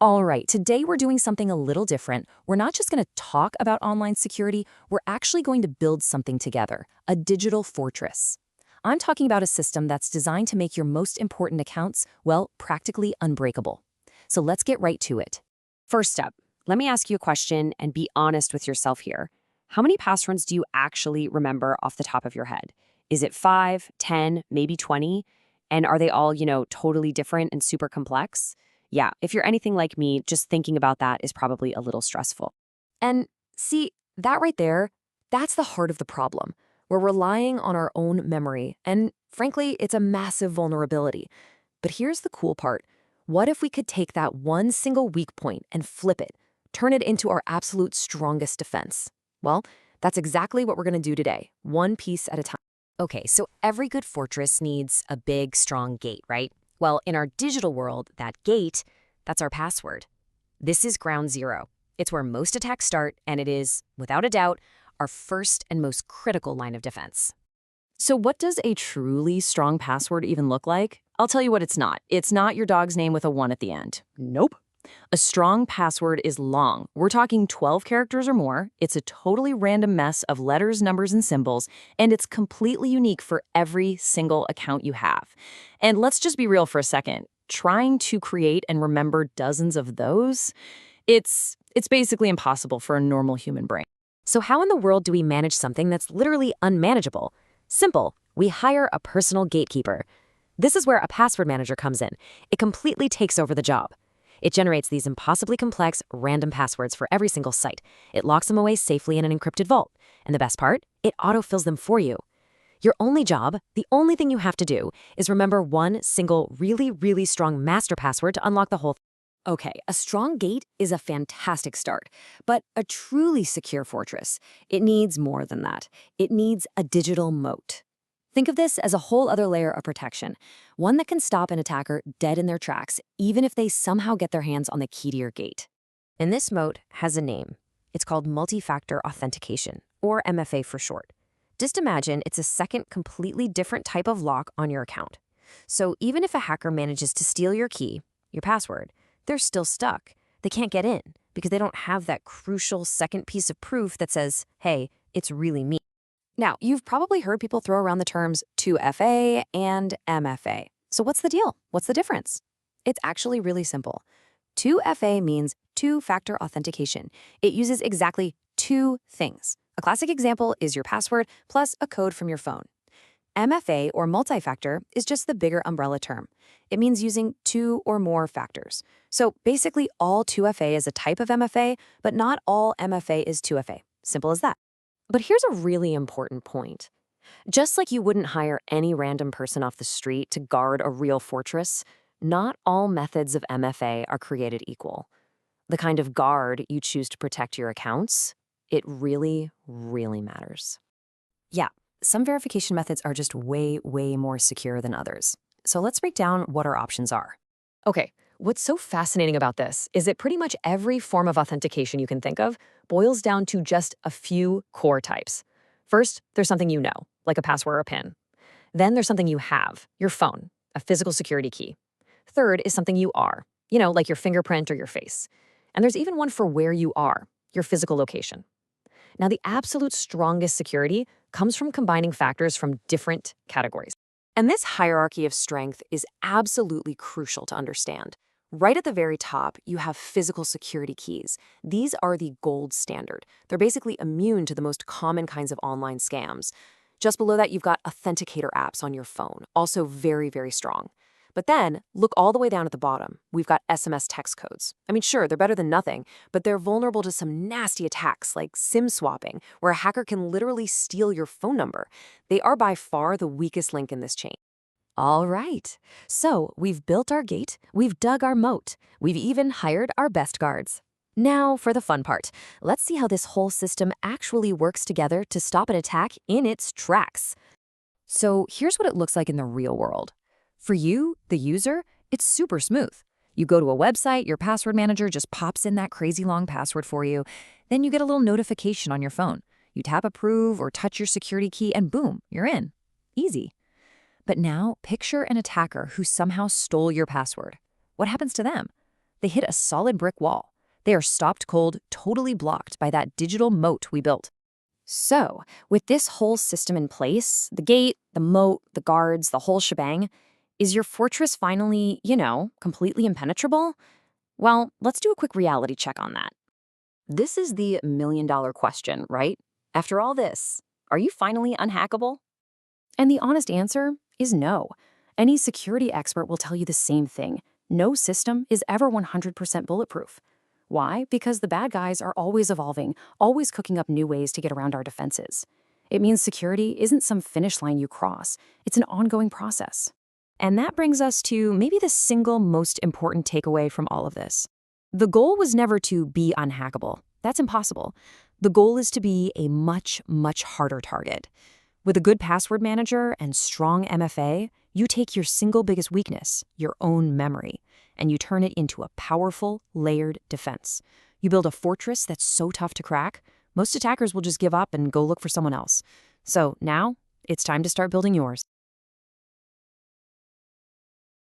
All right, today we're doing something a little different. We're not just going to talk about online security, we're actually going to build something together, a digital fortress. I'm talking about a system that's designed to make your most important accounts, well, practically unbreakable. So let's get right to it. First up, let me ask you a question and be honest with yourself here. How many passwords do you actually remember off the top of your head? Is it 5, 10, maybe 20? And are they all, totally different and super complex? Yeah, if you're anything like me, just thinking about that is probably a little stressful. And see, that right there, that's the heart of the problem. We're relying on our own memory, and frankly, it's a massive vulnerability. But here's the cool part. What if we could take that one single weak point and flip it, turn it into our absolute strongest defense? Well, that's exactly what we're going to do today, one piece at a time. Okay, so every good fortress needs a big, strong gate, right? Well, in our digital world, that gate, that's our password. This is ground zero. It's where most attacks start, and it is, without a doubt, our first and most critical line of defense. So what does a truly strong password even look like? I'll tell you what it's not. It's not your dog's name with a 1 at the end. Nope. A strong password is long. We're talking 12 characters or more. It's a totally random mess of letters, numbers, and symbols, and it's completely unique for every single account you have. And let's just be real for a second. Trying to create and remember dozens of those, it's basically impossible for a normal human brain. So how in the world do we manage something that's literally unmanageable? Simple. We hire a personal gatekeeper. This is where a password manager comes in. It completely takes over the job. It generates these impossibly complex, random passwords for every single site. It locks them away safely in an encrypted vault. And the best part? It autofills them for you. Your only job, the only thing you have to do, is remember one single, really, really strong master password to unlock the whole thing. Okay, a strong gate is a fantastic start, but a truly secure fortress, it needs more than that. It needs a digital moat. Think of this as a whole other layer of protection, one that can stop an attacker dead in their tracks, even if they somehow get their hands on the key to your gate. And this moat has a name. It's called multi-factor authentication, or MFA for short. Just imagine it's a second, completely different type of lock on your account. So even if a hacker manages to steal your key, your password, they're still stuck. They can't get in because they don't have that crucial second piece of proof that says, hey, it's really me. Now, you've probably heard people throw around the terms 2FA and MFA. So what's the deal? What's the difference? It's actually really simple. 2FA means two-factor authentication. It uses exactly two things. A classic example is your password plus a code from your phone. MFA, or multi-factor, is just the bigger umbrella term. It means using two or more factors. So basically, all 2FA is a type of MFA, but not all MFA is 2FA. Simple as that. But here's a really important point. Just like you wouldn't hire any random person off the street to guard a real fortress, not all methods of MFA are created equal. The kind of guard you choose to protect your accounts, it really, really matters. Yeah, some verification methods are just way, way more secure than others. So let's break down what our options are. Okay, what's so fascinating about this is that pretty much every form of authentication you can think of boils down to just a few core types. First, there's something you know, like a password or a PIN. Then there's something you have, your phone, a physical security key. Third is something you are, like your fingerprint or your face. And there's even one for where you are, your physical location. Now, the absolute strongest security comes from combining factors from different categories. And this hierarchy of strength is absolutely crucial to understand. Right at the very top, you have physical security keys. These are the gold standard. They're basically immune to the most common kinds of online scams. Just below that, you've got authenticator apps on your phone, also very, very strong. But then, look all the way down at the bottom. We've got SMS text codes. I mean, sure, they're better than nothing, but they're vulnerable to some nasty attacks like SIM swapping, where a hacker can literally steal your phone number. They are by far the weakest link in this chain. All right, so we've built our gate, we've dug our moat, we've even hired our best guards. Now for the fun part. Let's see how this whole system actually works together to stop an attack in its tracks. So here's what it looks like in the real world. For you, the user, it's super smooth. You go to a website, your password manager just pops in that crazy long password for you. Then you get a little notification on your phone. You tap approve or touch your security key and boom, you're in. Easy. But now picture an attacker who somehow stole your password. What happens to them? they hit a solid brick wall. They are stopped cold, totally blocked by that digital moat we built. So, with this whole system in place, the gate, the moat, the guards, the whole shebang, is your fortress finally, completely impenetrable? Well, let's do a quick reality check on that. This is the million-dollar question, right? After all this, are you finally unhackable? And the honest answer is no. Any security expert will tell you the same thing. No system is ever 100% bulletproof. Why? Because the bad guys are always evolving, always cooking up new ways to get around our defenses. It means security isn't some finish line you cross. It's an ongoing process. And that brings us to maybe the single most important takeaway from all of this. The goal was never to be unhackable. That's impossible. The goal is to be a much, much harder target. With a good password manager and strong MFA, you take your single biggest weakness, your own memory, and you turn it into a powerful, layered defense. You build a fortress that's so tough to crack, most attackers will just give up and go look for someone else. So now, it's time to start building yours.